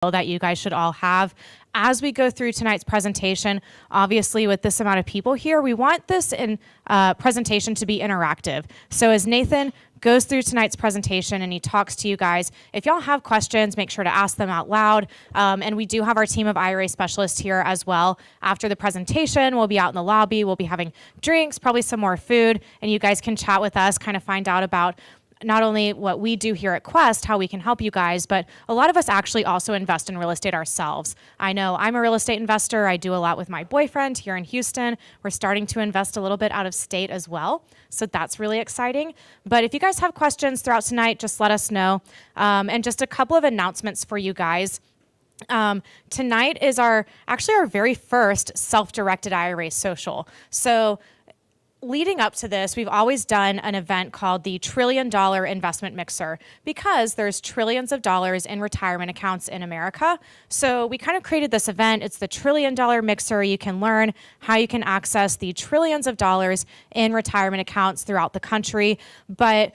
that you guys should all have. As we go through tonight's presentation, obviously with this amount of people here, we want this presentation to be interactive. So as Nathan goes through tonight's presentation and he talks to you guys, if y'all have questions, make sure to ask them out loud. And we do have our team of IRA specialists here as well. After the presentation, we'll be out in the lobby, we'll be having drinks, probably some more food, and you guys can chat with us, kind of find out about not only what we do here at Quest, how we can help you guys, but a lot of us actually also invest in real estate ourselves. I know I'm a real estate investor. I do a lot with my boyfriend here in Houston. We're starting to invest a little bit out of state as well. So that's really exciting. But if you guys have questions throughout tonight, just let us know. And just a couple of announcements for you guys. Tonight is actually our very first self-directed IRA social. So leading up to this, we've always done an event called the $1 Trillion Investment Mixer because there's trillions of dollars in retirement accounts in America. So we kind of created this event. It's the $1 Trillion Mixer. You can learn how you can access the trillions of dollars in retirement accounts throughout the country. But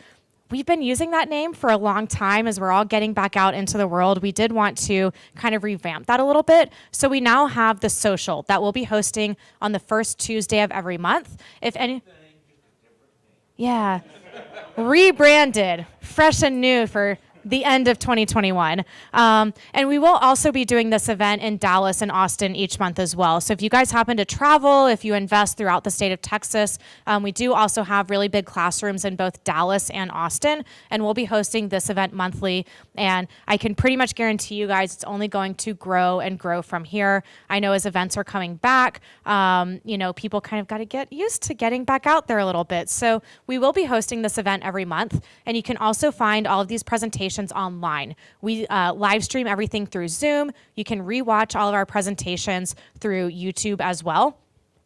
we've been using that name for a long time as we're all getting back out into the world. We did want to kind of revamp that a little bit. So we now have the social that we'll be hosting on the first Tuesday of every month. Yeah, rebranded, fresh and new for the end of 2021. And we will also be doing this event in Dallas and Austin each month as well. So if you guys happen to travel, if you invest throughout the state of Texas, we do also have really big classrooms in both Dallas and Austin, and we'll be hosting this event monthly. And I can pretty much guarantee you guys it's only going to grow and grow from here. I know as events are coming back, people kind of got to get used to getting back out there a little bit. So we will be hosting this event every month, and you can also find all of these presentations online. We live stream everything through Zoom. You can rewatch all of our presentations through YouTube as well.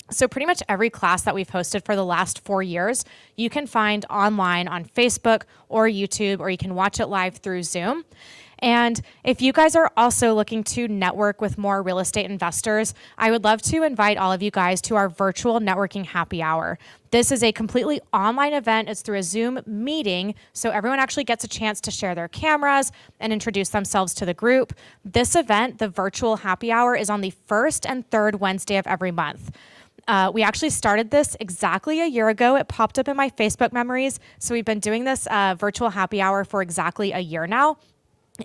So pretty much every class that we've hosted for the last 4 years, you can find online on Facebook or YouTube, or you can watch it live through Zoom. And if you guys are also looking to network with more real estate investors, I would love to invite all of you guys to our virtual networking happy hour. This is a completely online event. It's through a Zoom meeting, so everyone actually gets a chance to share their cameras and introduce themselves to the group. This event, the virtual happy hour, is on the first and third Wednesday of every month. We actually started this exactly a year ago. It popped up in my Facebook memories. So we've been doing this virtual happy hour for exactly a year now.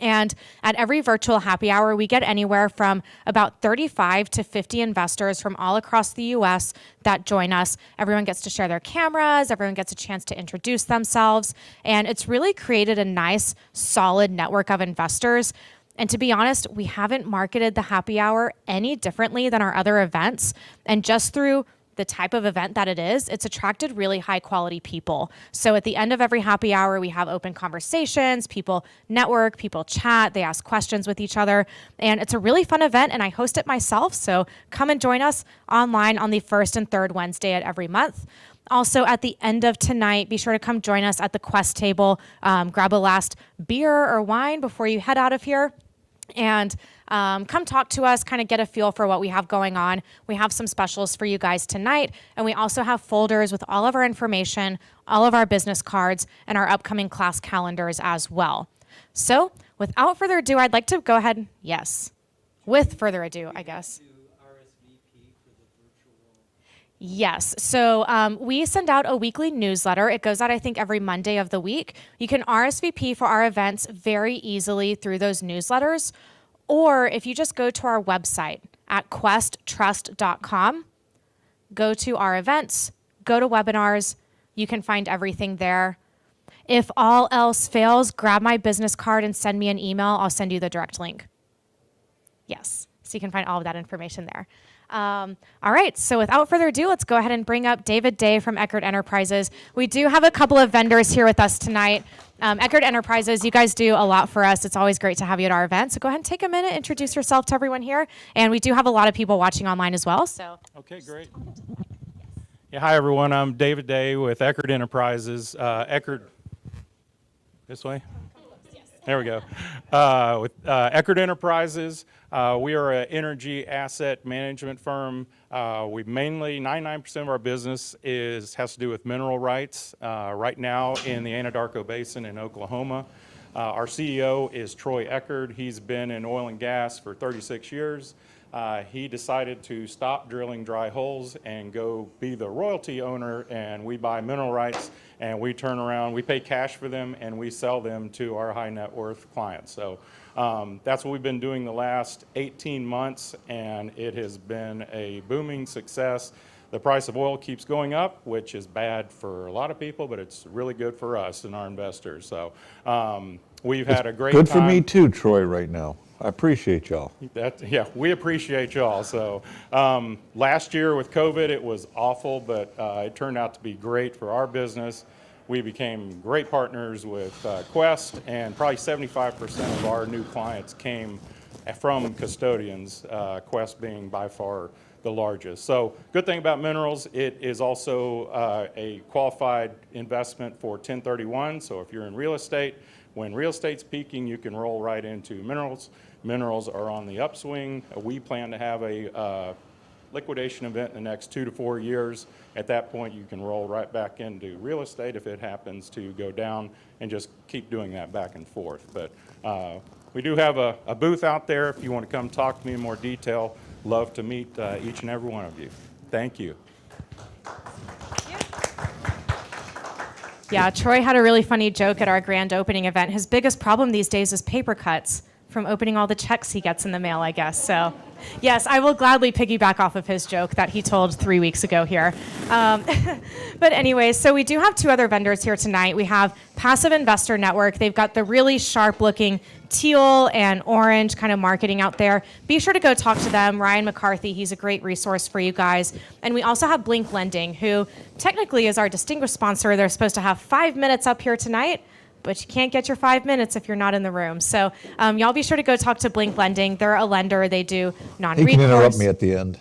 And at every virtual happy hour, we get anywhere from about 35 to 50 investors from all across the U.S. that join us. Everyone gets to share their cameras. Everyone gets a chance to introduce themselves. And it's really created a nice, solid network of investors. And to be honest, we haven't marketed the happy hour any differently than our other events. And just through the type of event that it is, it's attracted really high quality people. So at the end of every happy hour, we have open conversations, people network, people chat, they ask questions with each other. And it's a really fun event, and I host it myself. So come and join us online on the first and third Wednesday at every month. Also, at the end of tonight, be sure to come join us at the Quest table. Grab a last beer or wine before you head out of here. And come talk to us, kind of get a feel for what we have going on. We have some specials for you guys tonight, and we also have folders with all of our information, all of our business cards, and our upcoming class calendars as well. So without further ado, I'd like to go ahead. Yes, with further ado, I guess. Yes. So we send out a weekly newsletter. It goes out, I think, every Monday of the week. You can RSVP for our events very easily through those newsletters. Or if you just go to our website at questtrust.com, go to our events, go to webinars, you can find everything there. If all else fails, grab my business card and send me an email. I'll send you the direct link. Yes. So you can find all of that information there. All right, so without further ado, let's go ahead and bring up David Day from Eckert Enterprises. We do have a couple of vendors here with us tonight. Eckert Enterprises, you guys do a lot for us. It's always great to have you at our event. So go ahead and take a minute, introduce yourself to everyone here. And we do have a lot of people watching online as well. So. Okay, great. Yeah, hi, everyone. I'm David Day with Eckert Enterprises. Eckert, this way? There we go. With Eckert Enterprises, we are an energy asset management firm. We mainly, 99% of our business has to do with mineral rights. Right now in the Anadarko Basin in Oklahoma, Our CEO is Troy Eckert. He's been in oil and gas for 36 years. He decided to stop drilling dry holes and go be the royalty owner, and we buy mineral rights and we turn around, we pay cash for them and we sell them to our high net worth clients. So that's what we've been doing the last 18 months, and it has been a booming success. The price of oil keeps going up, which is bad for a lot of people, but it's really good for us and our investors. So we've had a great time. Good for me too, Troy, right now. I appreciate y'all. Yeah, we appreciate y'all. So last year with COVID, it was awful, but it turned out to be great for our business. We became great partners with Quest, and probably 75% of our new clients came from custodians, Quest being by far the largest. So good thing about minerals, it is also a qualified investment for 1031. So if you're in real estate, when real estate's peaking, you can roll right into minerals. Minerals are on the upswing. We plan to have a liquidation event in the next 2 to 4 years. At that point, you can roll right back into real estate if it happens to go down, and just keep doing that back and forth. But we do have a booth out there if you want to come talk to me in more detail. Love to meet each and every one of you. Thank you. Yeah, Troy had a really funny joke at our grand opening event. His biggest problem these days is paper cuts from opening all the checks he gets in the mail, I guess. So, yes, I will gladly piggyback off of his joke that he told 3 weeks ago here. But anyways, so we do have 2 other vendors here tonight. We have Passive Investor Network. They've got the really sharp-looking teal and orange kind of marketing out there. Be sure to go talk to them. Ryan McCarthy, he's a great resource for you guys. And we also have Blink Lending, who technically is our distinguished sponsor. They're supposed to have 5 minutes up here tonight, but you can't get your 5 minutes if you're not in the room. So y'all be sure to go talk to Blink Lending. They're a lender. They do non-recourse. He can interrupt me at the end.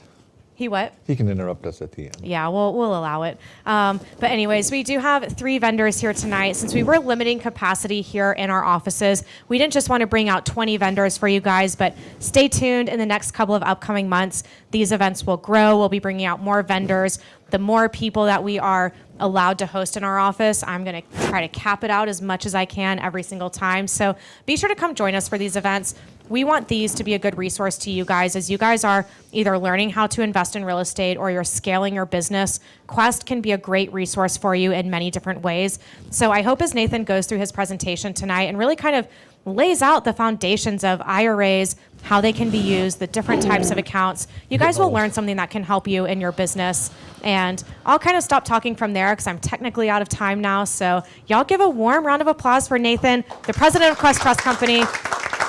He what? He can interrupt us at the end. Yeah, we'll allow it. But anyways, we do have 3 vendors here tonight. Since we were limiting capacity here in our offices, we didn't just want to bring out 20 vendors for you guys, but stay tuned in the next couple of upcoming months. These events will grow. We'll be bringing out more vendors. The more people that we are allowed to host in our office, I'm going to try to cap it out as much as I can every single time. So be sure to come join us for these events. We want these to be a good resource to you guys as you guys are either learning how to invest in real estate or you're scaling your business. Quest can be a great resource for you in many different ways. So I hope as Nathan goes through his presentation tonight and really kind of lays out the foundations of IRAs, how they can be used, the different types of accounts, you guys will learn something that can help you in your business. And I'll kind of stop talking from there because I'm technically out of time now. So y'all give a warm round of applause for Nathan, the president of Quest Trust Company,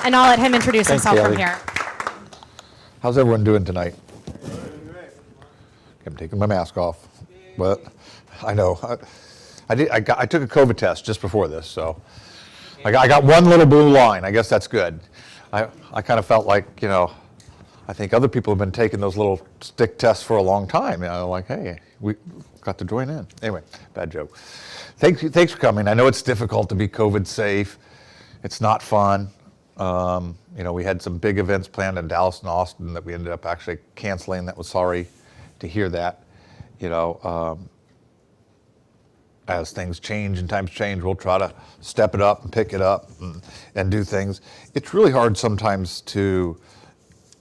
and I'll let him introduce himself from here. How's everyone doing tonight? I'm taking my mask off, but I know. I took a COVID test just before this, so I got one little blue line. I guess that's good. I kind of felt like, I think other people have been taking those little stick tests for a long time. Like, hey, we got to join in. Anyway, bad joke. Thanks for coming. I know it's difficult to be COVID safe. It's not fun. We had some big events planned in Dallas and Austin that we ended up actually canceling. That was sorry to hear that. As things change and times change, we'll try to step it up and pick it up and do things. It's really hard sometimes to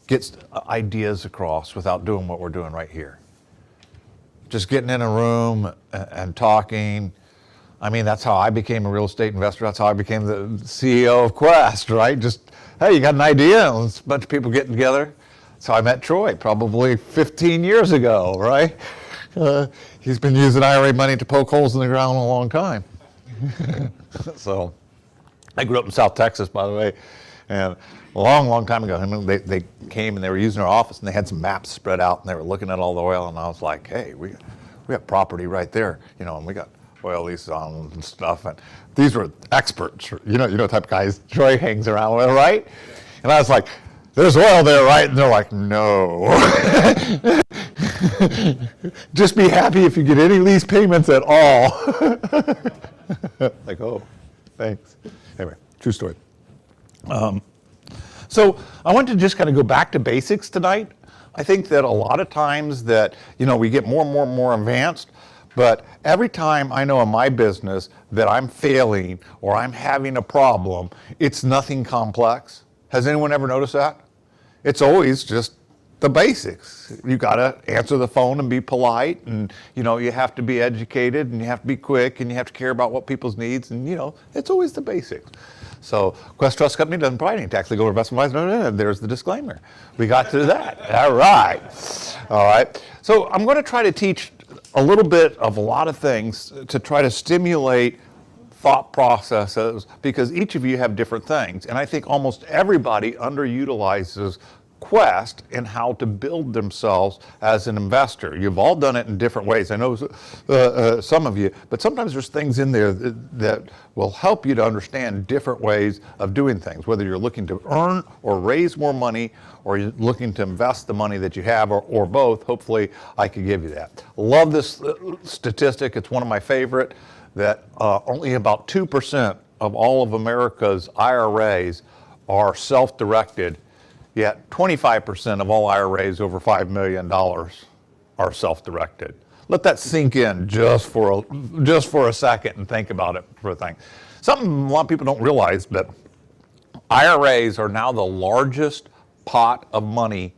get ideas across without doing what we're doing right here. Just getting in a room and talking. I mean, that's how I became a real estate investor. That's how I became the CEO of Quest, right? Just, hey, you got an idea? And it's a bunch of people getting together. That's how I met Troy, probably 15 years ago, right? He's been using IRA money to poke holes in the ground a long time. So I grew up in South Texas, by the way, and a long time ago, they came and they were using our office and they had some maps spread out and they were looking at all the oil, and I was like, hey, we have property right there, and we got oil leases on them and stuff. And these were experts, type of guys Troy hangs around with, right? And I was like, there's oil there, right? And they're like, no. Just be happy if you get any lease payments at all. Like, oh, thanks. Anyway, true story. So I want to just kind of go back to basics tonight. I think that a lot of times that, we get more and more advanced, But every time I know in my business that I'm failing or I'm having a problem, it's nothing complex. Has anyone ever noticed that? It's always just the basics. You got to answer the phone and be polite, and you have to be educated, and you have to be quick, and you have to care about what people's needs, and it's always the basics. So Quest Trust Company doesn't provide any tax legal or investment advice. No, there's the disclaimer. We got to that. All right. So I'm going to try to teach a little bit of a lot of things to try to stimulate thought processes, because each of you have different things. And I think almost everybody underutilizes Quest in how to build themselves as an investor. You've all done it in different ways. I know some of you, but sometimes there's things in there that will help you to understand different ways of doing things, whether you're looking to earn or raise more money, or you're looking to invest the money that you have, or both. Hopefully I could give you that. Love this statistic. It's one of my favorite, that only about 2% of all of America's IRAs are self-directed. Yet 25% of all IRAs over $5 million are self-directed. Let that sink in just for a second and think about it for a thing. Something a lot of people don't realize, but IRAs are now the largest pot of money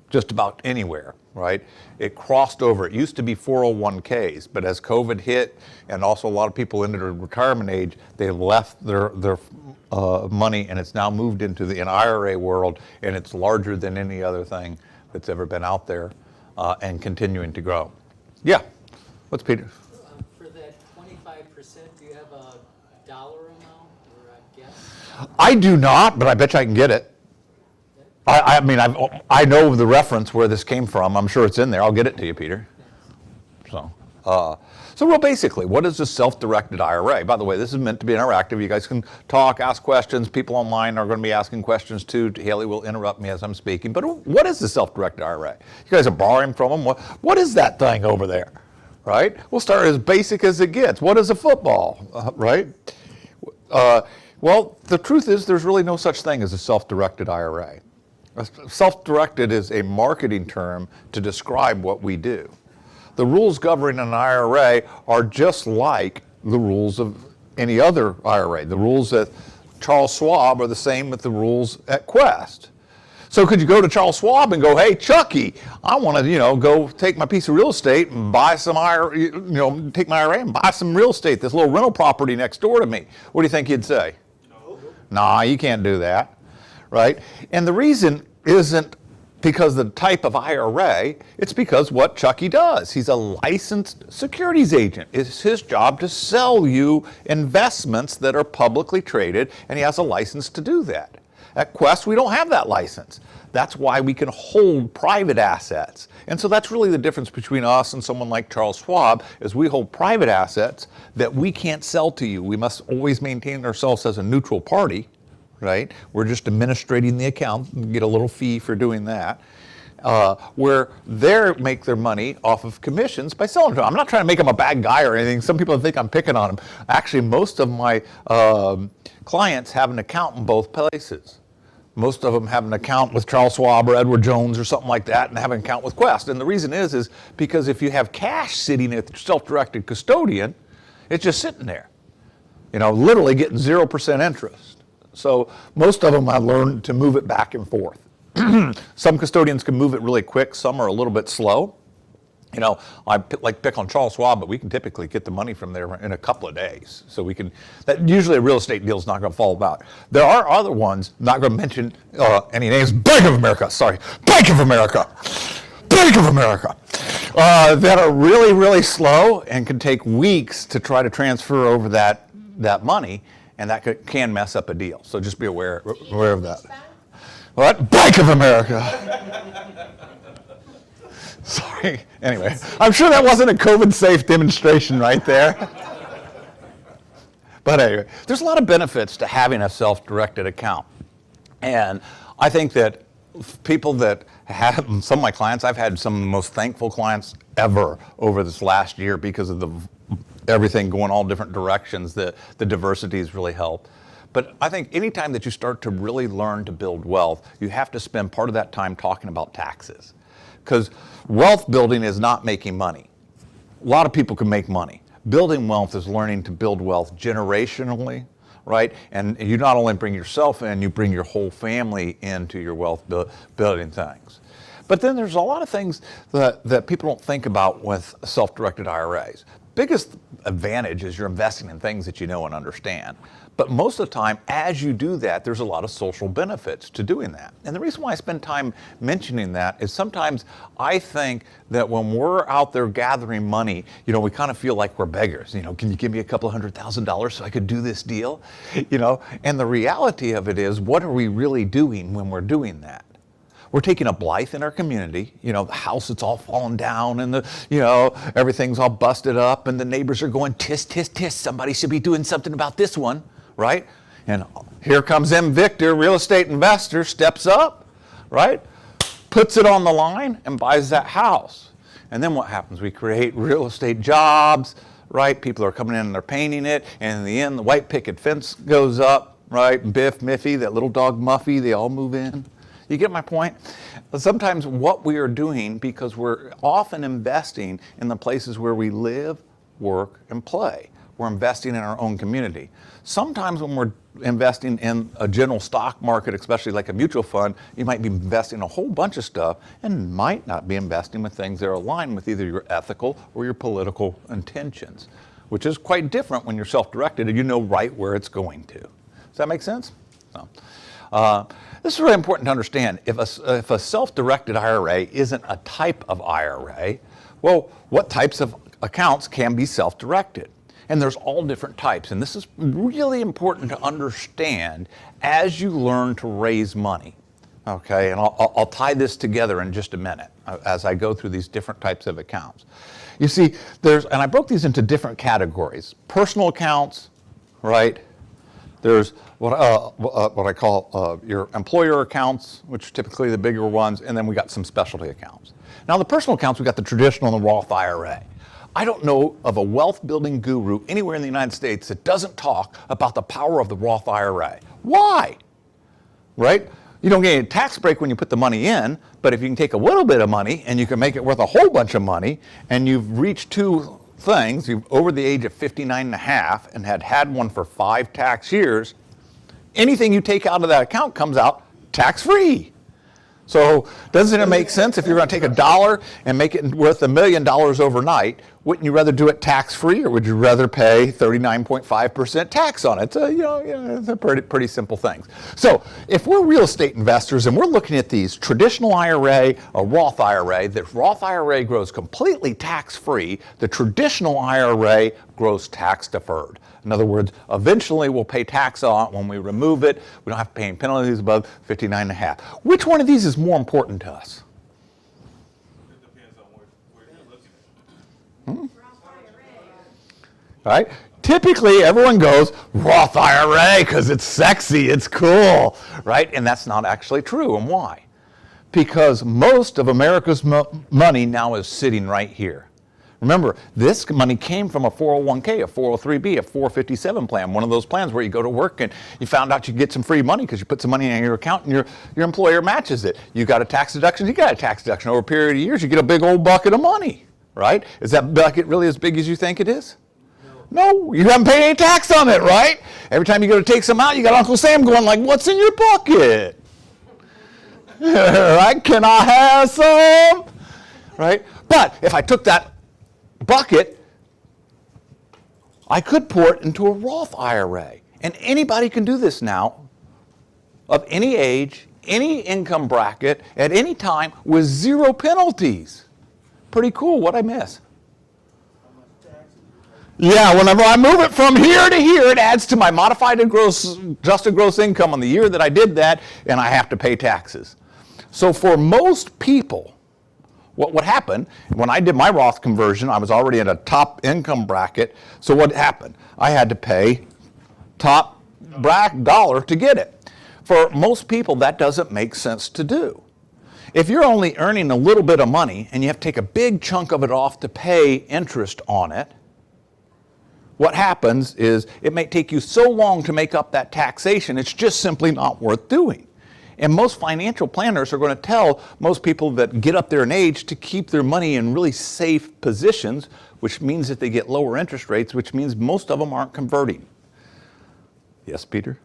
just about anywhere, right? It crossed over. It used to be 401ks, but as COVID hit and also a lot of people entered retirement age, they left their money, and it's now moved into the IRA world, and it's larger than any other thing that's ever been out there, and continuing to grow. Yeah, what's Peter? For that 25%, do you have a dollar amount or a guess? I do not, but I bet you I can get it. I mean, I know the reference where this came from. I'm sure it's in there. I'll get it to you, Peter. So real basically, what is a self-directed IRA? By the way, this is meant to be interactive. You guys can talk, ask questions. People online are going to be asking questions too. Haley will interrupt me as I'm speaking. But what is the self-directed IRA? You guys are borrowing from them. What is that thing over there, right? We'll start as basic as it gets. What is a football, right? Well, the truth is there's really no such thing as a self-directed IRA. Self-directed is a marketing term to describe what we do. The rules governing an IRA are just like the rules of any other IRA. The rules at Charles Schwab are the same with the rules at Quest. So could you go to Charles Schwab and go, hey, Chucky, I want to, go take my piece of real estate and buy some IRA, take my IRA and buy some real estate, this little rental property next door to me. What do you think he'd say? No. Nah, you can't do that. Right? And the reason isn't because of the type of IRA, it's because what Chucky does. He's a licensed securities agent. It's his job to sell you investments that are publicly traded, and he has a license to do that. At Quest, we don't have that license. That's why we can hold private assets. And so that's really the difference between us and someone like Charles Schwab, is we hold private assets that we can't sell to you. We must always maintain ourselves as a neutral party. Right? We're just administrating the account and get a little fee for doing that. Where they make their money off of commissions by selling to them. I'm not trying to make them a bad guy or anything. Some people think I'm picking on them. Actually, most of my clients have an account in both places. Most of them have an account with Charles Schwab or Edward Jones or something like that, and have an account with Quest. And the reason is because if you have cash sitting at the self-directed custodian, it's just sitting there, literally getting 0% interest. So most of them I learned to move it back and forth. Some custodians can move it really quick. Some are a little bit slow. I pick on Charles Schwab, but we can typically get the money from there in a couple of days. So usually a real estate deal is not going to fall about. There are other ones, not going to mention any names, Bank of America, that are really, really slow and can take weeks to try to transfer over that money. And that can mess up a deal. So just be aware of that. What? Bank of America. Sorry. Anyway, I'm sure that wasn't a COVID-safe demonstration right there. But anyway, there's a lot of benefits to having a self-directed account. And I think that people that have, some of my clients, I've had some of the most thankful clients ever over this last year because of everything going all different directions. The diversity has really helped. But I think anytime that you start to really learn to build wealth, you have to spend part of that time talking about taxes. Because wealth building is not making money. A lot of people can make money. Building wealth is learning to build wealth generationally, right? And you not only bring yourself in, you bring your whole family into your wealth building things. But then there's a lot of things that people don't think about with self-directed IRAs. Biggest advantage is you're investing in things that you know and understand. But most of the time, as you do that, there's a lot of social benefits to doing that. And the reason why I spend time mentioning that is sometimes I think that when we're out there gathering money, we kind of feel like we're beggars. Can you give me a couple $100,000 so I could do this deal? And the reality of it is, what are we really doing when we're doing that? We're taking up life in our community, the house that's all fallen down and everything's all busted up and the neighbors are going, tisk, tisk, tisk, somebody should be doing something about this one, right? And here comes M. Victor, real estate investor, steps up, right? Puts it on the line and buys that house. And then what happens? We create real estate jobs, right? People are coming in and they're painting it. And in the end, the white picket fence goes up, right? Biff, Miffy, that little dog Muffy, they all move in. You get my point? Sometimes what we are doing, because we're often investing in the places where we live, work, and play. We're investing in our own community. Sometimes when we're investing in a general stock market, especially like a mutual fund, you might be investing in a whole bunch of stuff and might not be investing with things that are aligned with either your ethical or your political intentions, which is quite different when you're self-directed and you know right where it's going to. Does that make sense? So, this is really important to understand. If a self-directed IRA isn't a type of IRA, well, what types of accounts can be self-directed? And there's all different types. And this is really important to understand as you learn to raise money. Okay, and I'll tie this together in just a minute as I go through these different types of accounts. You see, and I broke these into different categories. Personal accounts, right? There's what I call your employer accounts, which are typically the bigger ones, and then we got some specialty accounts. Now the personal accounts, we got the traditional and the Roth IRA. I don't know of a wealth building guru anywhere in the United States that doesn't talk about the power of the Roth IRA. Why? Right? You don't get any tax break when you put the money in, but if you can take a little bit of money and you can make it worth a whole bunch of money, and you've reached two things, you've over the age of 59 and a half and had one for 5 tax years, anything you take out of that account comes out tax-free. So doesn't it make sense if you're going to take $1 and make it worth $1 million overnight, wouldn't you rather do it tax-free, or would you rather pay 39.5% tax on it? So, it's a pretty simple thing. So if we're real estate investors and we're looking at these traditional IRA or Roth IRA, the Roth IRA grows completely tax-free. The traditional IRA grows tax-deferred. In other words, eventually we'll pay tax on it when we remove it. We don't have to pay any penalties above 59.5. Which one of these is more important to us? It depends on where you're looking at. Right? Typically, everyone goes, Roth IRA, because it's sexy, it's cool, right? And that's not actually true. And why? Because most of America's money now is sitting right here. Remember, this money came from a 401k, a 403b, a 457 plan, one of those plans where you go to work and you found out you get some free money because you put some money in your account and your employer matches it. You got a tax deduction, you got a tax deduction. Over a period of years, you get a big old bucket of money, right? Is that bucket really as big as you think it is? No, you haven't paid any tax on it, right? Every time you go to take some out, you got Uncle Sam going like, what's in your bucket? Right? Can I have some? Right? But if I took that bucket, I could pour it into a Roth IRA. And anybody can do this now, of any age, any income bracket, at any time, with 0 penalties. Pretty cool. What'd I miss? Yeah, whenever I move it from here to here, it adds to my modified adjusted gross income on the year that I did that, and I have to pay taxes. So for most people, what would happen, when I did my Roth conversion, I was already in a top income bracket. So what happened? I had to pay top dollar to get it. For most people, that doesn't make sense to do. If you're only earning a little bit of money and you have to take a big chunk of it off to pay interest on it, what happens is it may take you so long to make up that taxation, it's just simply not worth doing. And most financial planners are going to tell most people that get up there in age to keep their money in really safe positions, which means that they get lower interest rates, which means most of them aren't converting. Yes, Peter?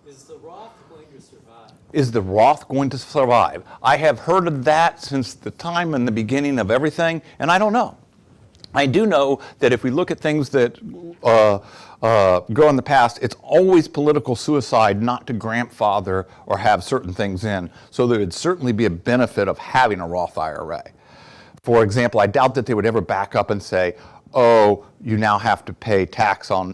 Is the Roth going to survive? Is the Roth going to survive? I have heard of that since the time in the beginning of everything, and I don't know. I do know that if we look at things that go in the past, it's always political suicide not to grandfather or have certain things in. So there would certainly be a benefit of having a Roth IRA. For example, I doubt that they would ever back up and say, oh, you now have to pay tax on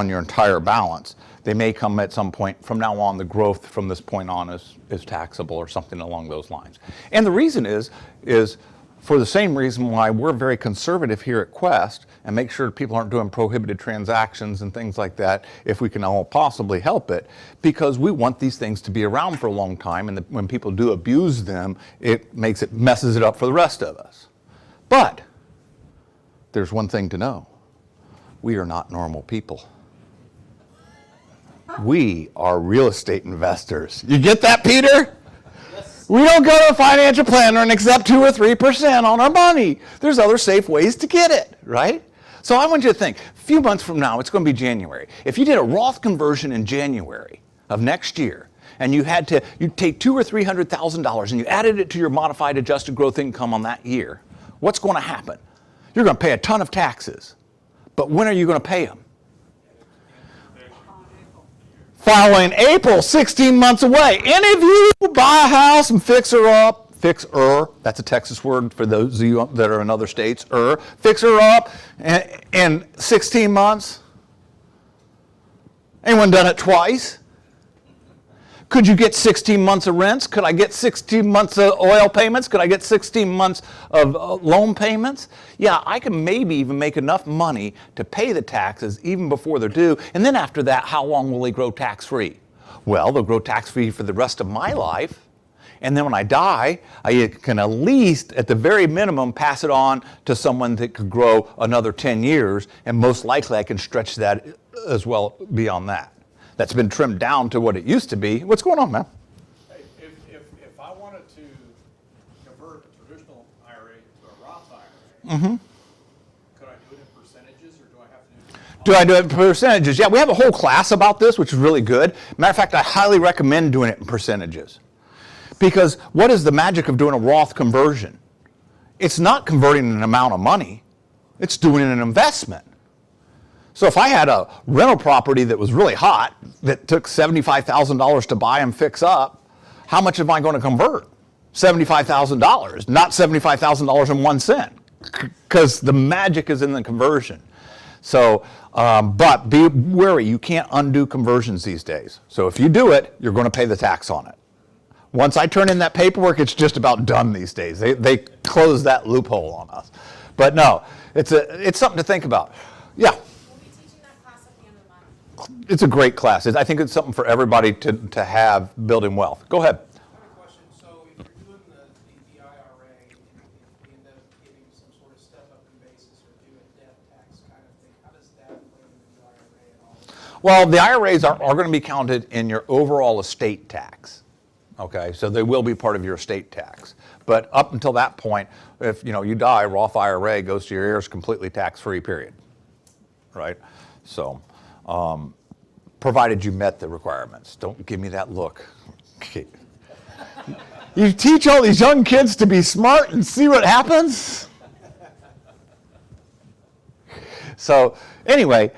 your entire balance. They may come at some point, from now on, the growth from this point on is taxable or something along those lines. And the reason is for the same reason why we're very conservative here at Quest and make sure people aren't doing prohibited transactions and things like that if we can all possibly help it, because we want these things to be around for a long time, and when people do abuse them, it messes it up for the rest of us. But there's one thing to know. We are not normal people. We are real estate investors. You get that, Peter? We don't go to a financial planner and accept 2 or 3% on our money. There's other safe ways to get it, right? So I want you to think, a few months from now, it's going to be January. If you did a Roth conversion in January of next year, and you'd take $200,000 or $300,000 and you added it to your modified adjusted growth income on that year, what's going to happen? You're going to pay a ton of taxes. But when are you going to pay them? Following April, 16 months away. Any of you buy a house and fix her up, that's a Texas word for those of you that are in other states, fix her up in 16 months? Anyone done it twice? Could you get 16 months of rents? Could I get 16 months of oil payments? Could I get 16 months of loan payments? Yeah, I can maybe even make enough money to pay the taxes even before they're due. And then after that, how long will they grow tax-free? Well, they'll grow tax-free for the rest of my life. And then when I die, I can at least, at the very minimum, pass it on to someone that could grow another 10 years. And most likely I can stretch that as well beyond that. That's been trimmed down to what it used to be. What's going on, man? Hey, if I wanted to convert a traditional IRA to a Roth IRA, could I do it in percentages, or do I have to do I do it in percentages? Yeah, we have a whole class about this, which is really good. Matter of fact, I highly recommend doing it in percentages. Because what is the magic of doing a Roth conversion? It's not converting an amount of money. It's doing an investment. So if I had a rental property that was really hot, that took $75,000 to buy and fix up, how much am I going to convert? $75,000, not $75,000 and 1 cent, because the magic is in the conversion. So, but be wary, you can't undo conversions these days. So if you do it, you're going to pay the tax on it. Once I turn in that paperwork, it's just about done these days. They close that loophole on us. But no, it's something to think about. Yeah. It's a great class. I think it's something for everybody to have building wealth. Go ahead. I have a question. So if you're doing the IRA and you end up getting some sort of step up in basis or do a death tax kind of thing, how does that play into the IRA at all? Well, the IRAs are going to be counted in your overall estate tax. Okay, so they will be part of your estate tax. But up until that point, if you die, Roth IRA goes to your heirs completely tax-free, period. Right? So, provided you met the requirements. Don't give me that look. Okay. You teach all these young kids to be smart and see what happens? So anyway,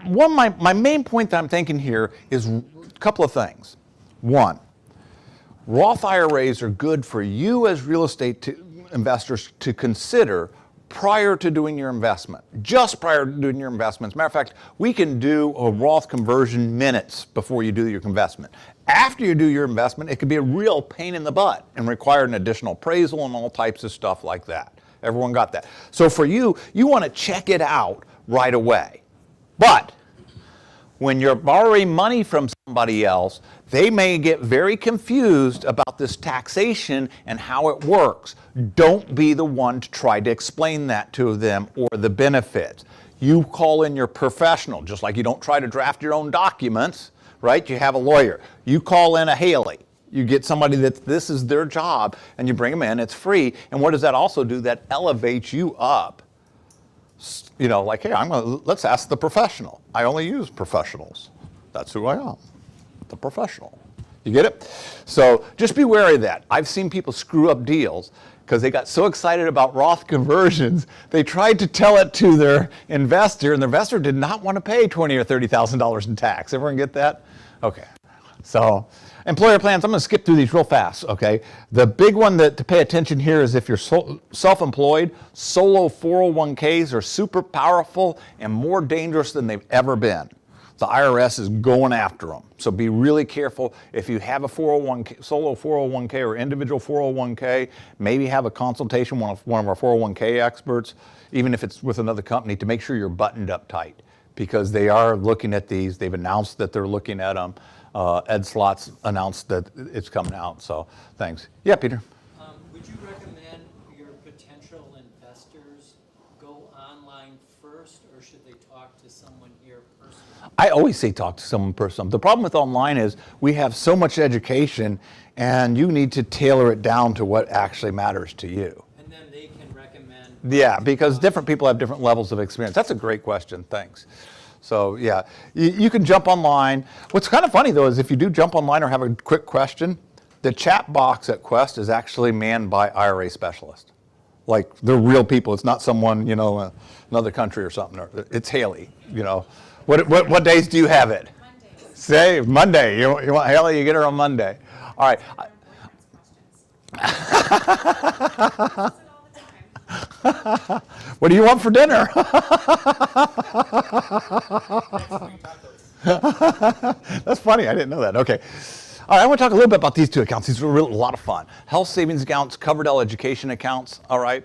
my main point that I'm thinking here is a couple of things. One, Roth IRAs are good for you as real estate investors to consider prior to doing your investment, just prior to doing your investments. Matter of fact, we can do a Roth conversion minutes before you do your investment. After you do your investment, it could be a real pain in the butt and require an additional appraisal and all types of stuff like that. Everyone got that? So for you want to check it out right away. But when you're borrowing money from somebody else, they may get very confused about this taxation and how it works. Don't be the one to try to explain that to them or the benefits. You call in your professional, just like you don't try to draft your own documents, right? You have a lawyer. You call in a Haley You get somebody that this is their job, and you bring them in, it's free. And what does that also do? That elevates you up. You know, like, hey, let's ask the professional. I only use professionals. That's who I am, the professional. You get it? So just be wary of that. I've seen people screw up deals because they got so excited about Roth conversions, they tried to tell it to their investor, and the investor did not want to pay $20,000 or $30,000 in tax. Everyone get that? Okay. So employer plans, I'm going to skip through these real fast, okay? The big one to pay attention here is if you're self-employed, solo 401ks are super powerful and more dangerous than they've ever been. The IRS is going after them. So be really careful. If you have a 401k, solo 401k or individual 401k, maybe have a consultation with one of our 401k experts, even if it's with another company, to make sure you're buttoned up tight, because they are looking at these. They've announced that they're looking at them. Ed Slott's announced that it's coming out. So thanks. Yeah, Peter. Would you recommend your potential investors go online first, or should they talk to someone here personally? I always say talk to someone personally. The problem with online is we have so much education, and you need to tailor it down to what actually matters to you. And then they can recommend. Yeah, because different people have different levels of experience. That's a great question. Thanks. So yeah, you can jump online. What's kind of funny though is if you do jump online or have a quick question, the chat box at Quest is actually manned by IRA specialists. Like they're real people. It's not someone, you know, another country or something. It's Haley, you know. What days do you have it? Mondays. Say Monday. You want Haley, you get her on Monday. All right. What do you want for dinner? That's funny. I didn't know that. Okay. All right, I want to talk a little bit about these two accounts. These are a lot of fun. Health savings accounts, Coverdell education accounts. All right.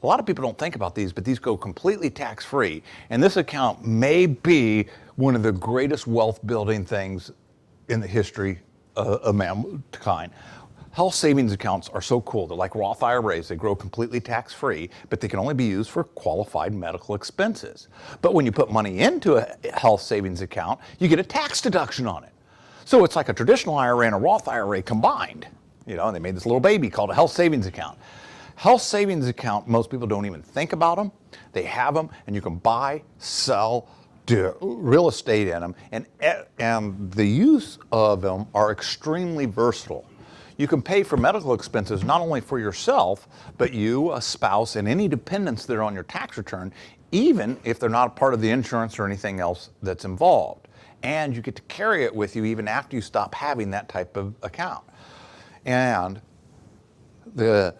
A lot of people don't think about these, but these go completely tax-free. And this account may be one of the greatest wealth building things in the history of mankind. Health savings accounts are so cool. They're like Roth IRAs. They grow completely tax-free, but they can only be used for qualified medical expenses. But when you put money into a health savings account, you get a tax deduction on it. So it's like a traditional IRA and a Roth IRA combined. You know, and they made this little baby called a health savings account. Health savings account, most people don't even think about them. They have them, and you can buy, sell, do real estate in them, and the use of them are extremely versatile. You can pay for medical expenses not only for yourself, but you, a spouse, and any dependents that are on your tax return, even if they're not a part of the insurance or anything else that's involved. And you get to carry it with you even after you stop having that type of account. And the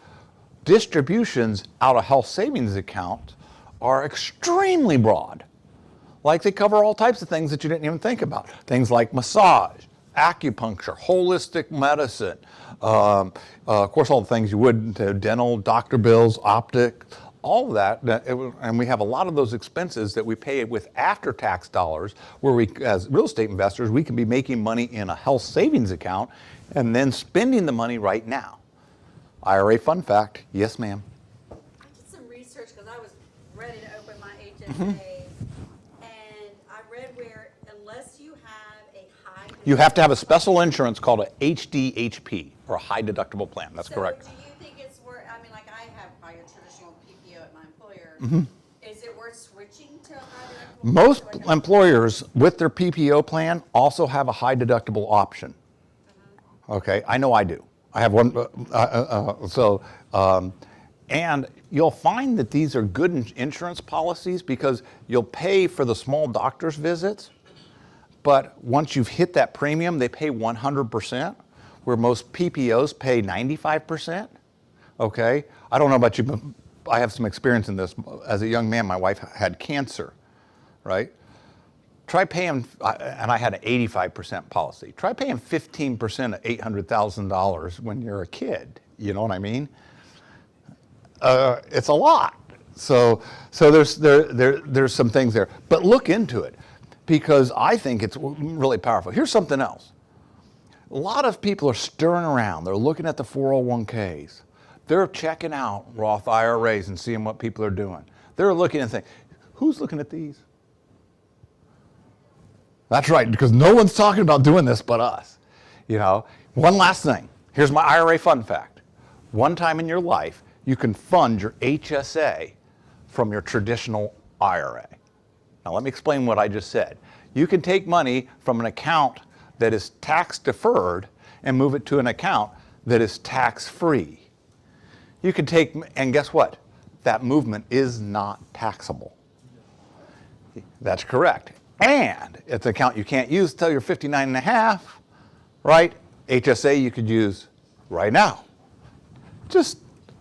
distributions out of health savings account are extremely broad. Like they cover all types of things that you didn't even think about. Things like massage, acupuncture, holistic medicine, of course all the things you would, dental, doctor bills, optic, all of that, and we have a lot of those expenses that we pay with after-tax dollars, where we, as real estate investors, we can be making money in a health savings account and then spending the money right now. IRA fun fact, yes ma'am. I did some research because I was ready to open my HSA, and I read where unless you have a high... You have to have a special insurance called a HDHP, or a high deductible plan, that's correct. So do you think it's worth, I mean, like I have probably a traditional PPO at my employer. Is it worth switching to a high deductible? Most plan? So employers with their PPO plan also have a high deductible option. Okay, I know I do. I have one, and you'll find that these are good insurance policies because you'll pay for the small doctor's visits, but once you've hit that premium, they pay 100%, where most PPOs pay 95%. Okay, I don't know about you, but I have some experience in this. As a young man, my wife had cancer, right? Try paying, and I had an 85% policy. Try paying 15% of $800,000 when you're a kid. You know what I mean? It's a lot. So there's some things there, but look into it because I think it's really powerful. Here's something else. A lot of people are stirring around. They're looking at the 401ks. They're checking out Roth IRAs and seeing what people are doing. They're looking and thinking, who's looking at these? That's right, because no one's talking about doing this but us. You know, One last thing. Here's my IRA fun fact. One time in your life, you can fund your HSA from your traditional IRA. Now let me explain what I just said. You can take money from an account that is tax deferred and move it to an account that is tax free. You can take, and guess what? That movement is not taxable. That's correct. And it's an account you can't use until you're 59 and a half, right? HSA you could use right now. Just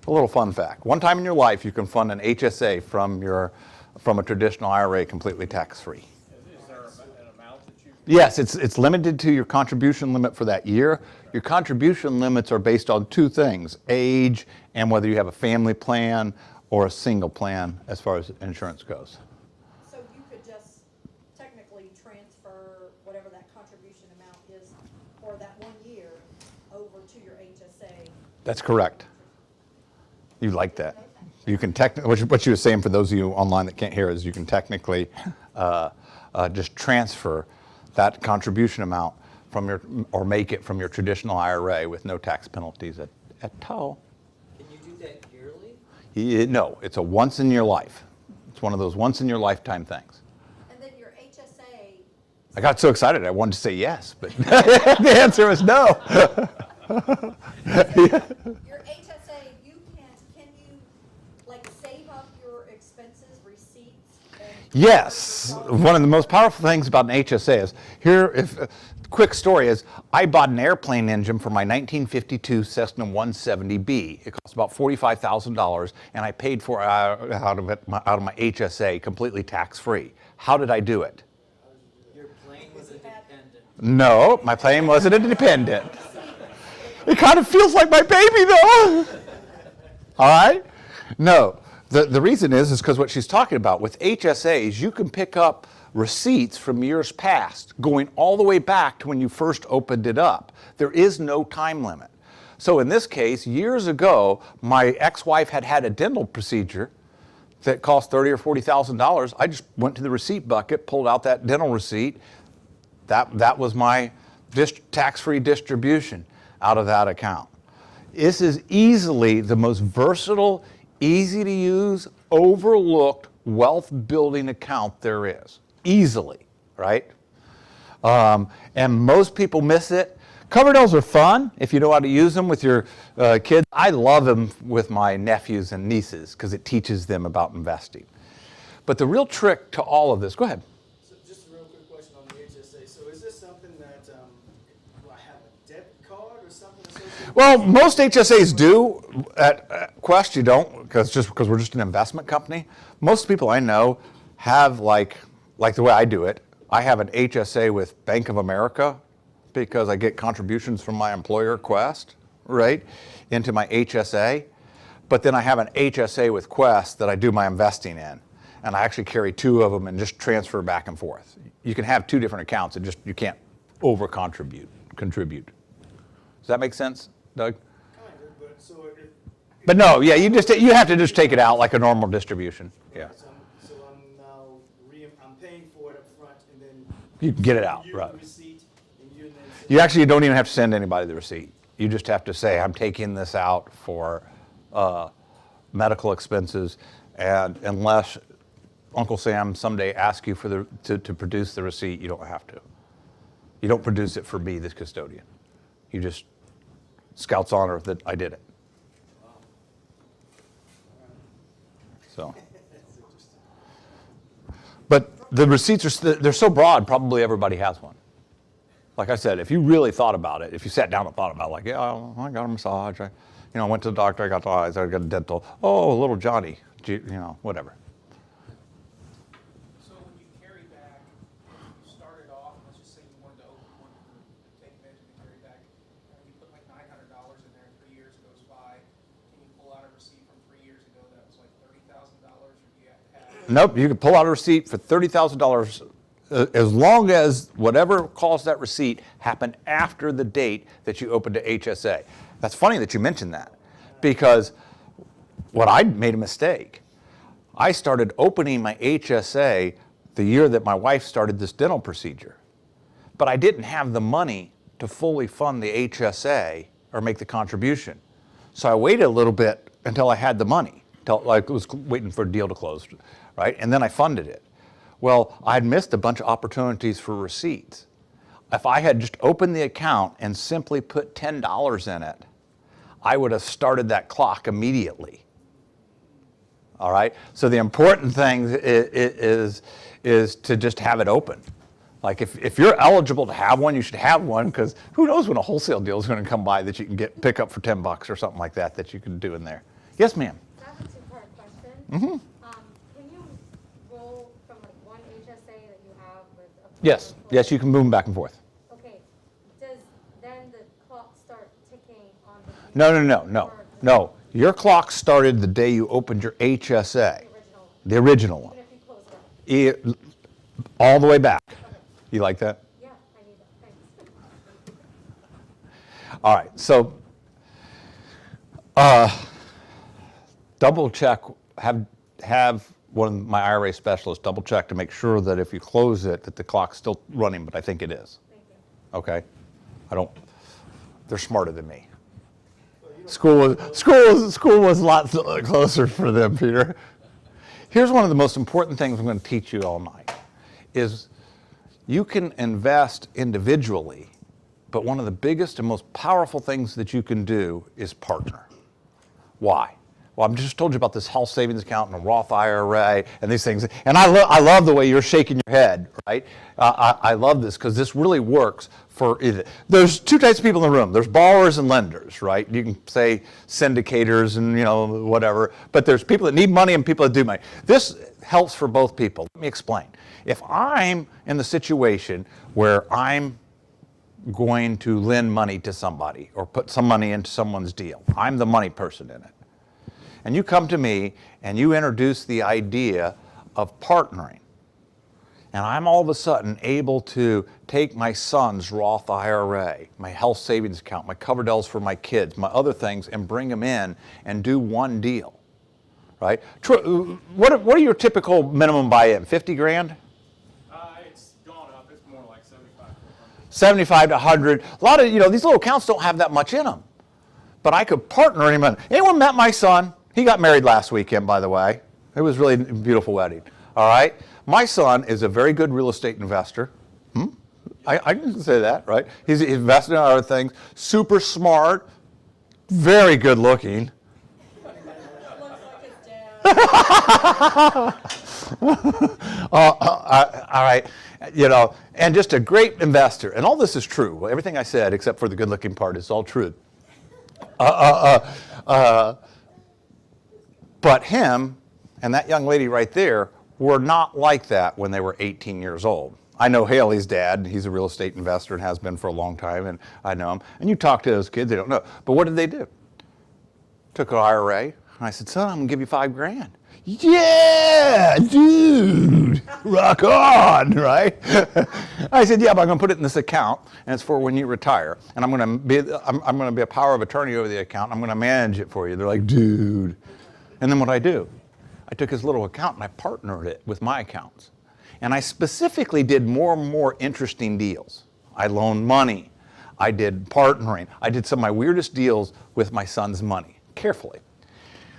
a little fun fact. One time in your life you can fund an HSA from a traditional IRA completely tax-free. Is there an amount that you? Yes, it's limited to your contribution limit for that year. Your contribution limits are based on two things, age and whether you have a family plan or a single plan as far as insurance goes. So you could just technically transfer whatever that contribution amount is for that 1 year over to your HSA. That's correct. You like that. You can what you were saying for those of you online that can't hear is you can technically just transfer that contribution amount from or make it from your traditional IRA with no tax penalties at all. Can you do that yearly? No, it's a once in your life. It's one of those once in your lifetime things. And then your HSA, I got so excited I wanted to say yes, but the answer was no. your HSA, can you like save up your expenses, receipts? Yes, one of the most powerful things about an HSA is quick story is I bought an airplane engine for my 1952 Cessna 170B. It cost about $45,000, and I paid for it out of my HSA completely tax-free. How did I do it? Your plane was a dependent. No, my plane wasn't a dependent. It kind of feels like my baby, though. All right? No. The reason is because what she's talking about, with HSAs, you can pick up receipts from years past, going all the way back to when you first opened it up. There is no time limit. So in this case, years ago, my ex-wife had a dental procedure that cost $30,000 or $40,000. I just went to the receipt bucket, pulled out that dental receipt. That was my tax-free distribution out of that account. This is easily the most versatile, easy to use, overlooked wealth building account there is. Easily, right? And most people miss it. Coverdales are fun if you know how to use them with your kids. I love them with my nephews and nieces because it teaches them about investing. But the real trick to all of this, go ahead. So just a real quick question on the HSA. So is this something that, do I have a debit card or something associated? Well, most HSAs do. At Quest, you don't, because we're just an investment company. Most people I know have like the way I do it. I have an HSA with Bank of America because I get contributions from my employer, Quest, right, into my HSA. But then I have an HSA with Quest that I do my investing in. And I actually carry two of them and just transfer back and forth. You can have two different accounts, and you can't contribute. Does that make sense, Doug? Kind of, but so if. But no, yeah, you have to just take it out like a normal distribution. Yeah. So I'm now, I'm paying for it up front and then. You can get it out, you right. the receipt and you and then. You actually don't even have to send anybody the receipt. You just have to say, I'm taking this out for medical expenses, and unless Uncle Sam someday asks you to produce the receipt, you don't have to. You don't produce it for me, the custodian. You just Scout's honor that I did it. So, but the receipts they're so broad, probably everybody has one. Like I said, if you really thought about it, if you sat down and thought about it, like, yeah, I got a massage, I went to the doctor, I got the eyes, I got a dental, oh, little Johnny, whatever. So when you carry back, you started off, let's just say you wanted to open one for take advantage of the carry back, you put like $900 in there, and 3 years goes by, can you pull out a receipt from 3 years ago that was like $30,000, or do you have to have? Nope, you can pull out a receipt for $30,000 as long as whatever caused that receipt happened after the date that you opened a HSA. That's funny that you mentioned that, because I made a mistake. I started opening my HSA the year that my wife started this dental procedure, but I didn't have the money to fully fund the HSA or make the contribution. So I waited a little bit until I had the money, until I was waiting for a deal to close, right? And then I funded it. Well, I'd missed a bunch of opportunities for receipts. If I had just opened the account and simply put $10 in it, I would have started that clock immediately. All right? So the important thing is to just have it open. Like if you're eligible to have one, you should have one, because who knows when a wholesale deal is going to come by that you can pick up for $10 or something like that you can do in there. Yes, ma'am. That's a two-part question. Mm-hmm. Can you roll from like one HSA that you have with a Yes. Yes, you can move them back and forth. Okay. Does then the clock start ticking on the No. Your clock started the day you opened your HSA, original, the original one, even if you close it? all the way back. You like that? Yeah, I need that. Thanks. All right, so double check, have one of my IRA specialists double check to make sure that if you close it, that the clock's still running, but I think it is. Thank you. Okay? They're smarter than me. School was a lot closer for them, Peter. Here's one of the most important things I'm going to teach you all night, is you can invest individually, but one of the biggest and most powerful things that you can do is partner. Why? Well, I just told you about this health savings account and a Roth IRA and these things. And I love the way you're shaking your head, right? I love this because this really works for either. There's two types of people in the room. There's borrowers and lenders, right? You can say syndicators and whatever, but there's people that need money and people that do money. This helps for both people. Let me explain. If I'm in the situation where I'm going to lend money to somebody or put some money into someone's deal, I'm the money person in it. And you come to me and you introduce the idea of partnering. And I'm all of a sudden able to take my son's Roth IRA, my health savings account, my Coverdell's for my kids, my other things, and bring them in and do one deal, right? What are your typical minimum buy-in? 50 grand? It's gone up. It's more like 75 to 100. 75 to 100. A lot of, these little accounts don't have that much in them. But I could partner him in. Anyone met my son? He got married last weekend, by the way. It was really a beautiful wedding. All right? My son is a very good real estate investor. I can say that, right? He's invested in other things. Super smart. Very good looking. Looks like his dad. All right. And just a great investor. And all this is true. Everything I said, except for the good looking part, is all true. But him and that young lady right there were not like that when they were 18 years old. I know Haley's dad. He's a real estate investor and has been for a long time, and I know him. And you talk to those kids, they don't know. But what did they do? Took an IRA, and I said, son, I'm going to give you $5,000. Yeah, dude, rock on, right? I said, yeah, but I'm going to put it in this account, and it's for when you retire. And I'm going to be a power of attorney over the account. I'm going to manage it for you. They're like, dude. And then what I do? I took his little account and I partnered it with my accounts. And I specifically did more and more interesting deals. I loaned money. I did partnering. I did some of my weirdest deals with my son's money, carefully.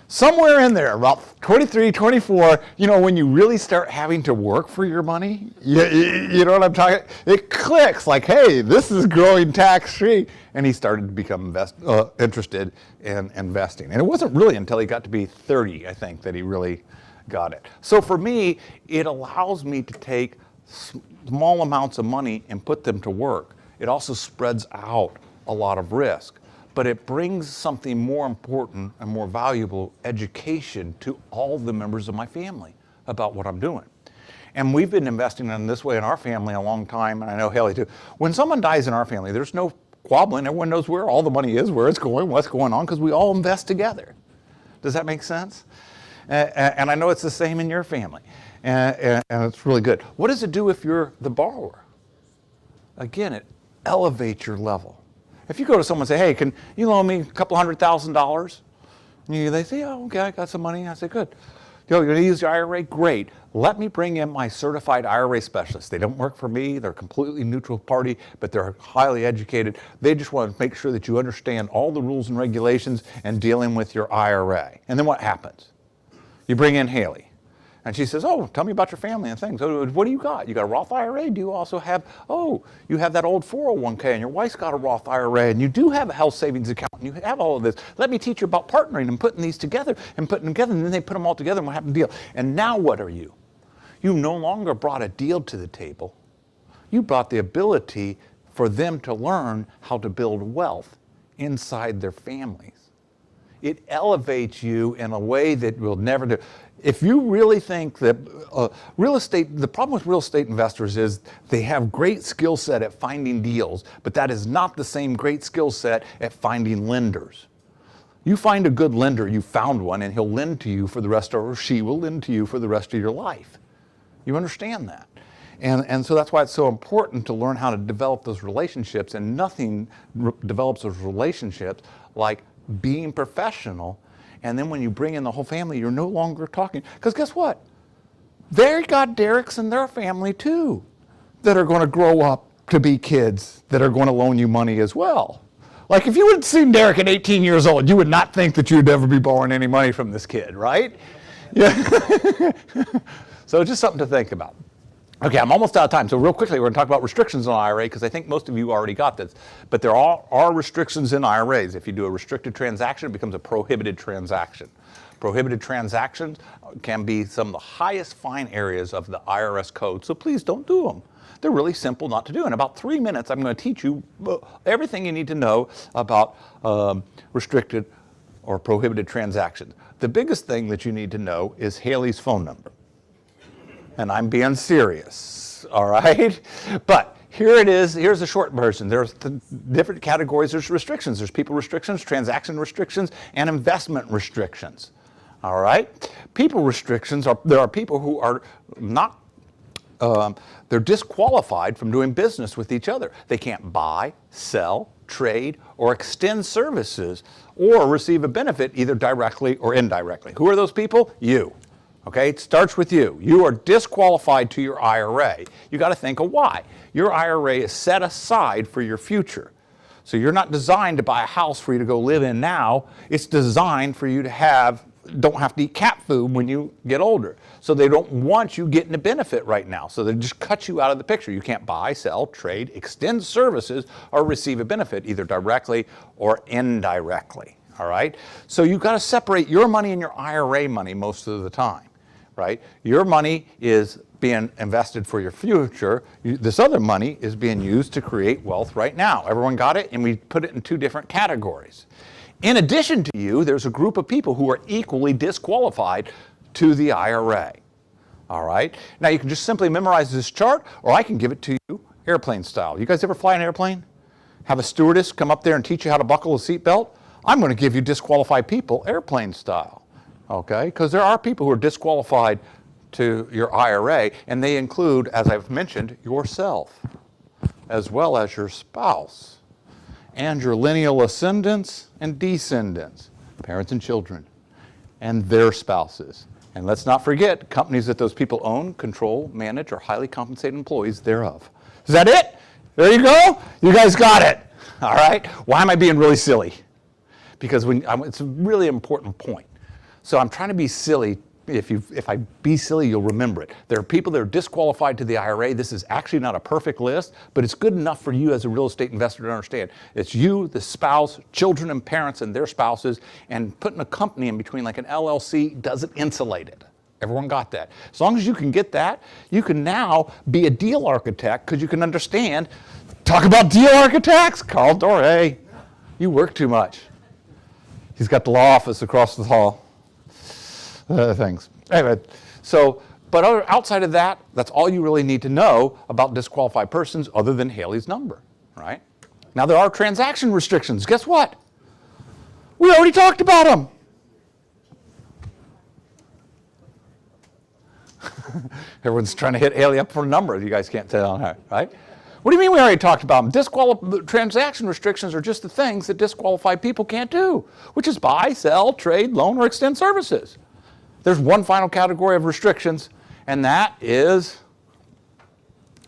Somewhere in there, about 23, 24, when you really start having to work for your money, you know what I'm talking? It clicks like, hey, this is growing tax-free. And he started to become interested in investing. And it wasn't really until he got to be 30, I think, that he really got it. So for me, it allows me to take small amounts of money and put them to work. It also spreads out a lot of risk. But it brings something more important and more valuable, education, to all the members of my family about what I'm doing. And we've been investing in this way in our family a long time, and I know Haley too. When someone dies in our family, there's no squabbling. Everyone knows where all the money is, where it's going, what's going on, because we all invest together. Does that make sense? And I know it's the same in your family, and it's really good. What does it do if you're the borrower? Again, it elevates your level. If you go to someone and say, hey, can you loan me a couple $100,000? They say, oh, okay, I got some money. I say, good. You're going to use your IRA? Great. Let me bring in my certified IRA specialists. They don't work for me. They're a completely neutral party, but they're highly educated. They just want to make sure that you understand all the rules and regulations and dealing with your IRA. And then what happens? You bring in Haley. And she says, oh, tell me about your family and things. Oh, what do you got? You got a Roth IRA? Do you also have, oh, you have that old 401k and your wife's got a Roth IRA and you do have a health savings account and you have all of this. Let me teach you about partnering and putting these together and putting them together, and then they put them all together and what happened to the deal. And now what are you? You no longer brought a deal to the table. You brought the ability for them to learn how to build wealth inside their families. It elevates you in a way that will never do. If you really think that real estate, the problem with real estate investors is they have great skill set at finding deals, but that is not the same great skill set at finding lenders. You find a good lender, you found one, and he'll lend to you for the rest of, or she will lend to you for the rest of your life. You understand that? And so that's why it's so important to learn how to develop those relationships, and nothing develops those relationships like being professional. And then when you bring in the whole family, you're no longer talking. Because guess what? They got Derek's and their family too that are going to grow up to be kids that are going to loan you money as well. Like if you would have seen Derek at 18 years old, you would not think that you'd ever be borrowing any money from this kid, right? Yeah. So just something to think about. Okay, I'm almost out of time. So real quickly, we're going to talk about restrictions on IRA because I think most of you already got this. But there are restrictions in IRAs. If you do a restricted transaction, it becomes a prohibited transaction. Prohibited transactions can be some of the highest fine areas of the IRS code. So please don't do them. They're really simple not to do. In about 3 minutes, I'm going to teach you everything you need to know about restricted or prohibited transactions. The biggest thing that you need to know is Haley's phone number. And I'm being serious, all right? But here it is. Here's a short version. There's different categories. There's restrictions. There's people restrictions, transaction restrictions, and investment restrictions, all right? People restrictions there are people who are not, they're disqualified from doing business with each other. They can't buy, sell, trade, or extend services or receive a benefit either directly or indirectly. Who are those people? You. Okay, it starts with you. You are disqualified to your IRA. You got to think of why. Your IRA is set aside for your future. So you're not designed to buy a house for you to go live in now. It's designed for you to don't have to eat cat food when you get older. So they don't want you getting a benefit right now. So they just cut you out of the picture. You can't buy, sell, trade, extend services, or receive a benefit either directly or indirectly. All right? So you've got to separate your money and your IRA money most of the time. Right? Your money is being invested for your future. This other money is being used to create wealth right now. Everyone got it? And we put it in two different categories. In addition to you, there's a group of people who are equally disqualified to the IRA. All right? Now you can just simply memorize this chart, or I can give it to you airplane style. You guys ever fly an airplane? Have a stewardess come up there and teach you how to buckle a seatbelt? I'm going to give you disqualified people airplane style. Okay, because there are people who are disqualified to your IRA, and they include, as I've mentioned, yourself, as well as your spouse, and your lineal ascendants and descendants, parents and children, and their spouses. And let's not forget companies that those people own, control, manage, or highly compensated employees thereof. Is that it? There you go. You guys got it. All right. Why am I being really silly? Because it's a really important point. So I'm trying to be silly. If I be silly, you'll remember it. There are people that are disqualified to the IRA. This is actually not a perfect list, but it's good enough for you as a real estate investor to understand. It's you, the spouse, children and parents and their spouses, and putting a company in between like an LLC doesn't insulate it. Everyone got that? As long as you can get that, you can now be a deal architect because you can understand. Talk about deal architects? Carl Doré. You work too much. He's got the law office across the hall. Things. Anyway, but outside of that, that's all you really need to know about disqualified persons other than Haley's number, right? Now there are transaction restrictions. Guess what? We already talked about them. Everyone's trying to hit Haley up for a number. You guys can't tell her, right? What do you mean we already talked about them? Transaction restrictions are just the things that disqualified people can't do, which is buy, sell, trade, loan, or extend services. There's one final category of restrictions, and that is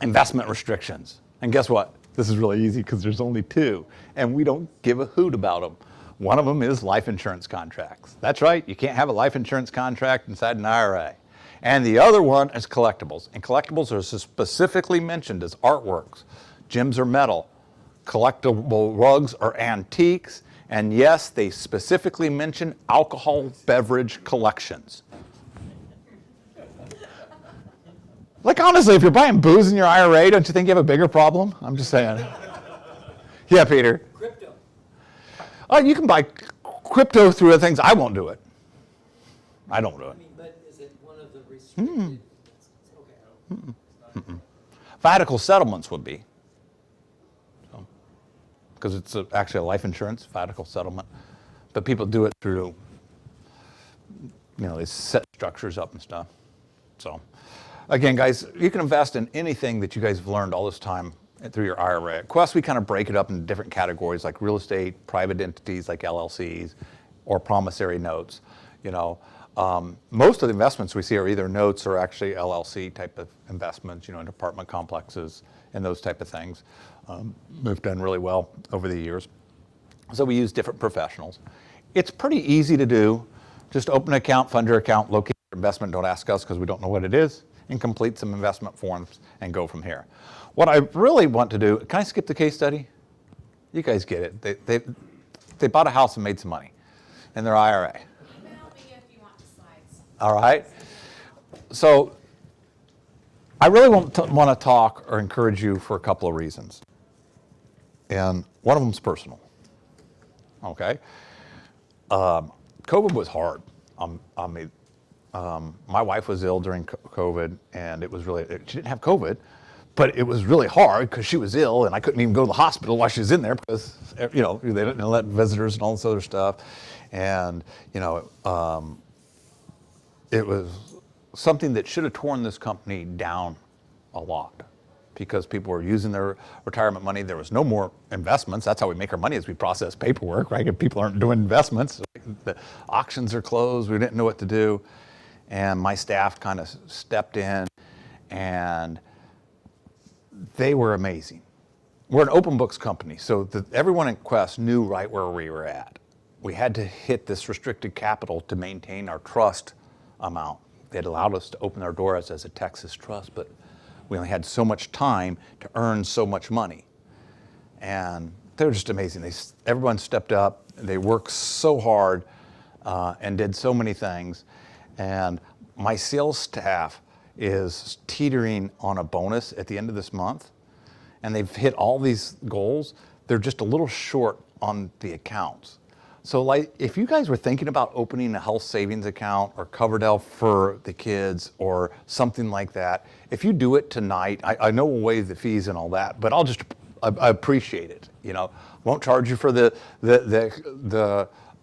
investment restrictions. And guess what? This is really easy because there's only two, and we don't give a hoot about them. One of them is life insurance contracts. That's right, you can't have a life insurance contract inside an IRA. And the other one is collectibles. And collectibles are specifically mentioned as artworks. Gems are metal. Collectible rugs are antiques. And yes, they specifically mention alcohol beverage collections. Like honestly, if you're buying booze in your IRA, don't you think you have a bigger problem? I'm just saying. Yeah, Peter. Crypto. Oh, you can buy crypto through the things. I won't do it. I don't do I it. mean, but is it one of the restricted? Okay. Viatical settlements would be. Because it's actually a life insurance, viatical settlement. But people do it through, they set structures up and stuff. So, again, guys, you can invest in anything that you guys have learned all this time through your IRA. At Quest, we kind of break it up into different categories like real estate, private entities like LLCs, or promissory notes. Most of the investments we see are either notes or actually LLC type of investments, in apartment complexes and those type of things. We've done really well over the years. So we use different professionals. It's pretty easy to do. Just open an account, fund your account, locate your investment, don't ask us because we don't know what it is, and complete some investment forms and go from here. What I really want to do, can I skip the case study? You guys get it. They bought a house and made some money in their IRA. Email me if you want the slides. All right. So I really want to talk or encourage you for a couple of reasons. And one of them is personal. Okay. COVID was hard on me. My wife was ill during COVID, and it was really, she didn't have COVID, but it was really hard because she was ill, and I couldn't even go to the hospital while she was in there because, they didn't let visitors and all this other stuff. And, it was something that should have torn this company down a lot because people were using their retirement money. There was no more investments. That's how we make our money, is we process paperwork, right? If people aren't doing investments, the auctions are closed. We didn't know what to do. And my staff kind of stepped in, and they were amazing. We're an open books company, so everyone at Quest knew right where we were at. We had to hit this restricted capital to maintain our trust amount. They had allowed us to open our doors as a Texas trust, but we only had so much time to earn so much money. And they were just amazing. Everyone stepped up. They worked so hard and did so many things. And my sales staff is teetering on a bonus at the end of this month. And they've hit all these goals. They're just a little short on the accounts. So like, if you guys were thinking about opening a health savings account or Coverdell for the kids or something like that, if you do it tonight, I know we'll waive the fees and all that, but I appreciate it. Won't charge you for the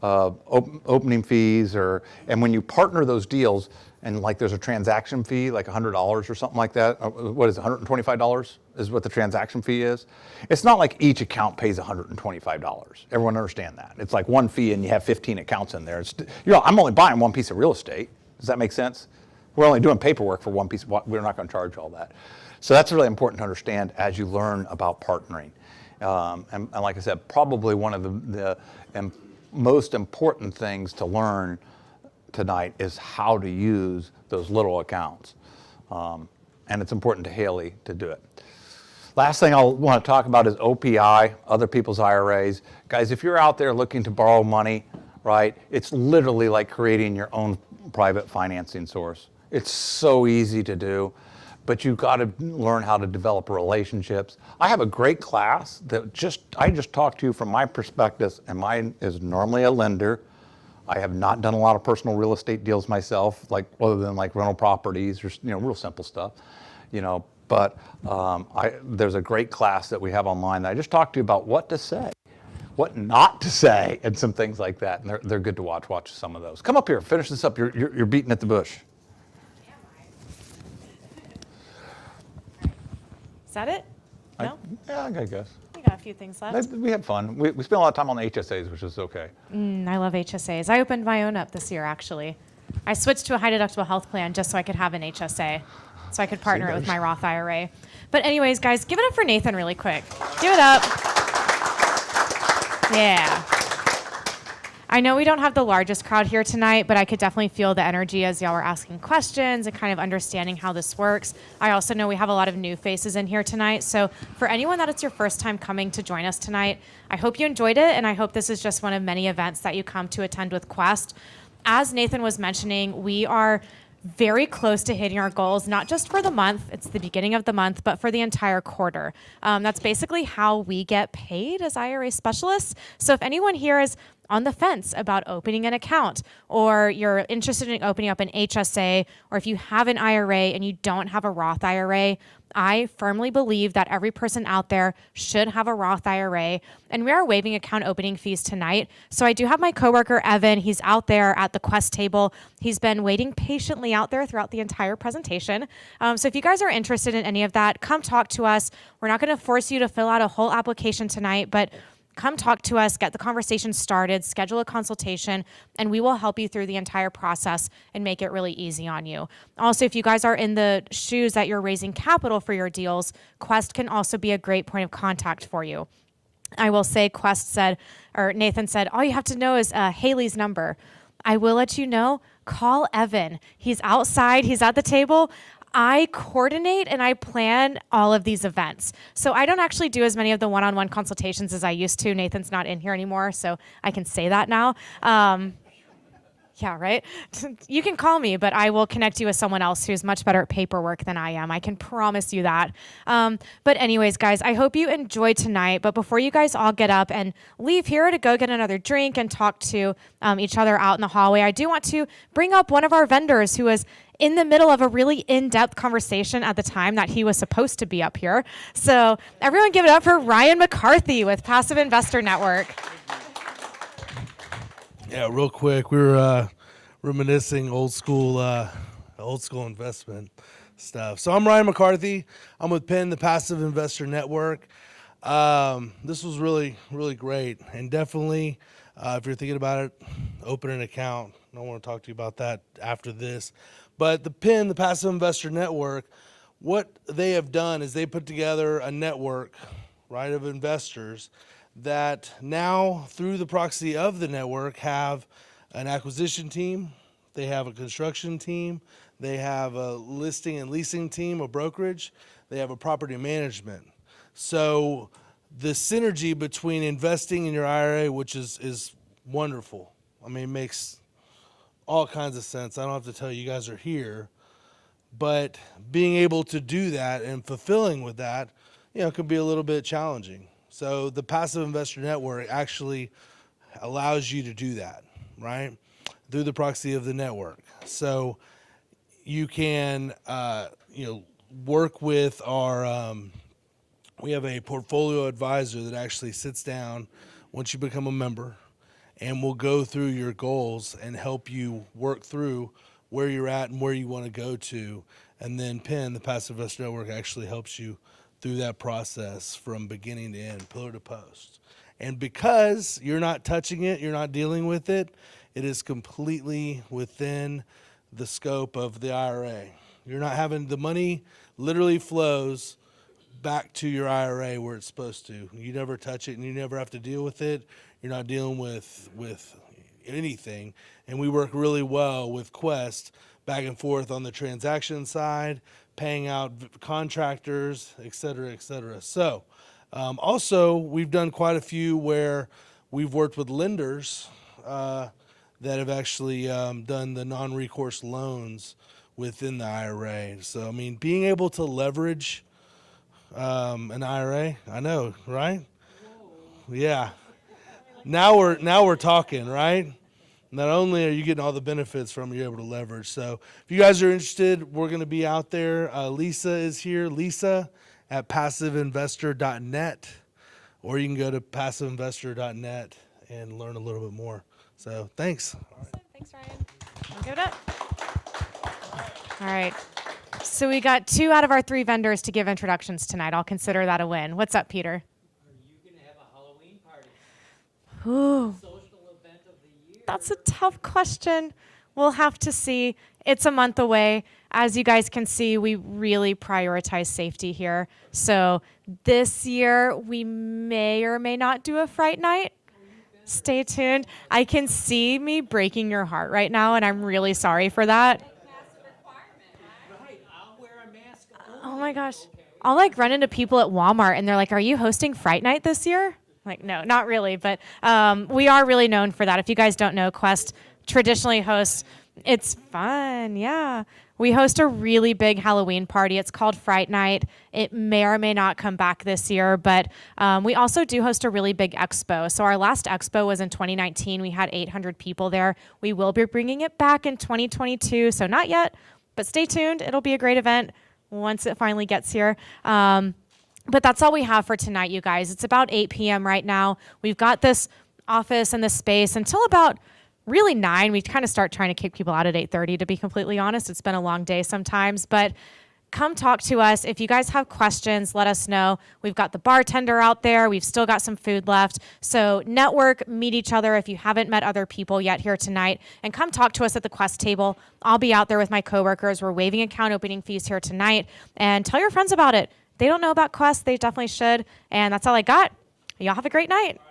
opening fees, and when you partner those deals, and like there's a transaction fee, like $100 or something like that. What is it, $125 is what the transaction fee is? It's not like each account pays $125. Everyone understand that. It's like one fee and you have 15 accounts in there. I'm only buying one piece of real estate. Does that make sense? We're only doing paperwork for one piece. We're not going to charge all that. So that's really important to understand as you learn about partnering. And like I said, probably one of the most important things to learn tonight is how to use those little accounts. And it's important to Haley to do it. Last thing I'll want to talk about is OPI, other people's IRAs. Guys, if you're out there looking to borrow money, right, it's literally like creating your own private financing source. It's so easy to do, but you've got to learn how to develop relationships. I have a great class that I just talked to you from my perspective, and mine is normally a lender. I have not done a lot of personal real estate deals myself, other than rental properties or real simple stuff, But there's a great class that we have online that I just talked to you about what to say, what not to say, and some things like that. And they're good to watch. Watch some of those. Come up here, finish this up. You're beating at the bush. Is that it? No? Yeah, I guess. We got a few things left. We had fun. We spent a lot of time on the HSAs, which is okay. I love HSAs. I opened my own up this year, actually. I switched to a high deductible health plan just so I could have an HSA, so I could partner it with my Roth IRA. But anyways, guys, give it up for Nathan really quick. Give it up. Yeah. I know we don't have the largest crowd here tonight, but I could definitely feel the energy as y'all were asking questions and kind of understanding how this works. I also know we have a lot of new faces in here tonight. So for anyone that it's your first time coming to join us tonight, I hope you enjoyed it, and I hope this is just one of many events that you come to attend with Quest. As Nathan was mentioning, we are very close to hitting our goals, not just for the month, it's the beginning of the month, but for the entire quarter. That's basically how we get paid as IRA specialists. So if anyone here is on the fence about opening an account, or you're interested in opening up an HSA, or if you have an IRA and you don't have a Roth IRA, I firmly believe that every person out there should have a Roth IRA, and we are waiving account opening fees tonight. So I do have my coworker, Evan. He's out there at the Quest table. He's been waiting patiently out there throughout the entire presentation. So if you guys are interested in any of that, come talk to us. We're not going to force you to fill out a whole application tonight, but come talk to us, get the conversation started, schedule a consultation, and we will help you through the entire process and make it really easy on you. Also, if you guys are in the shoes that you're raising capital for your deals, Quest can also be a great point of contact for you. I will say Nathan said, all you have to know is Haley's number. I will let you know, call Evan. He's outside, he's at the table. I coordinate and I plan all of these events. So I don't actually do as many of the one-on-one consultations as I used to. Nathan's not in here anymore, so I can say that now. Yeah, right? You can call me, but I will connect you with someone else who's much better at paperwork than I am. I can promise you that. But anyways, guys, I hope you enjoyed tonight. But before you guys all get up and leave here to go get another drink and talk to each other out in the hallway, I do want to bring up one of our vendors who was in the middle of a really in-depth conversation at the time that he was supposed to be up here. So everyone give it up for Ryan McCarthy with Passive Investor Network. Yeah, real quick, we were reminiscing old school investment stuff. So I'm Ryan McCarthy. I'm with Penn, the Passive Investor Network. This was really, really great, and definitely, if you're thinking about it, open an account. I want to talk to you about that after this. But the Penn, the Passive Investor Network, what they have done is they put together a network, right, of investors that now, through the proxy of the network, have an acquisition team, they have a construction team, they have a listing and leasing team, a brokerage, they have a property management. So the synergy between investing in your IRA, which is wonderful. I mean, it makes all kinds of sense. I don't have to tell you, you guys are here. But being able to do that and fulfilling with that, can be a little bit challenging. So the Passive Investor Network actually allows you to do that, right? Through the proxy of the network. So you can, work with our, we have a portfolio advisor that actually sits down once you become a member and will go through your goals and help you work through where you're at and where you want to go to. And then Penn, the Passive Investor Network, actually helps you through that process from beginning to end, pillar to post. And because you're not touching it, you're not dealing with it, it is completely within the scope of the IRA. You're not having, the money literally flows back to your IRA where it's supposed to. You never touch it and you never have to deal with it. You're not dealing with anything. And we work really well with Quest back and forth on the transaction side, paying out contractors, et cetera, et cetera. So also, we've done quite a few where we've worked with lenders that have actually done the non-recourse loans within the IRA. So, I mean, being able to leverage an IRA, I know, right? Whoa. Yeah. Now we're talking, right? Not only are you getting all the benefits from it, you're able to leverage. So if you guys are interested, we're going to be out there. Lisa is here. Lisa at passiveinvestor.net, or you can go to passiveinvestor.net and learn a little bit more. So thanks. Awesome. Thanks, Ryan. I'll give it up. All right. So we got 2 out of our 3 vendors to give introductions tonight. I'll consider that a win. What's up, Peter? Are you going to have a Halloween party? Ooh. Social event of the year. That's a tough question. we'll have to see. It's a month away. As you guys can see, we really prioritize safety here. So this year, we may or may not do a Fright Night. Stay tuned. I can see me breaking your heart right now, and I'm really sorry for that. Right, I'll wear a mask only. Oh my gosh. I'll like run into people at Walmart and they're like, "Are you hosting Fright Night this year?" Like, no, not really, but we are really known for that. If you guys don't know, Quest traditionally hosts, it's fun, yeah. We host a really big Halloween party. It's called Fright Night. It may or may not come back this year, but we also do host a really big expo. So our last expo was in 2019. We had 800 people there. We will be bringing it back in 2022, so not yet, but stay tuned. It'll be a great event once it finally gets here. But that's all we have for tonight, you guys. It's about 8 p.m. right now. We've got this office and this space until about really 9. We kind of start trying to kick people out at 8:30, to be completely honest. It's been a long day sometimes, but come talk to us. If you guys have questions, let us know. We've got the bartender out there. We've still got some food left. So network, meet each other if you haven't met other people yet here tonight, and come talk to us at the Quest table. I'll be out there with my coworkers. We're waiving account opening fees here tonight, and tell your friends about it. They don't know about Quest. They definitely should. And that's all I got. Y'all have a great night.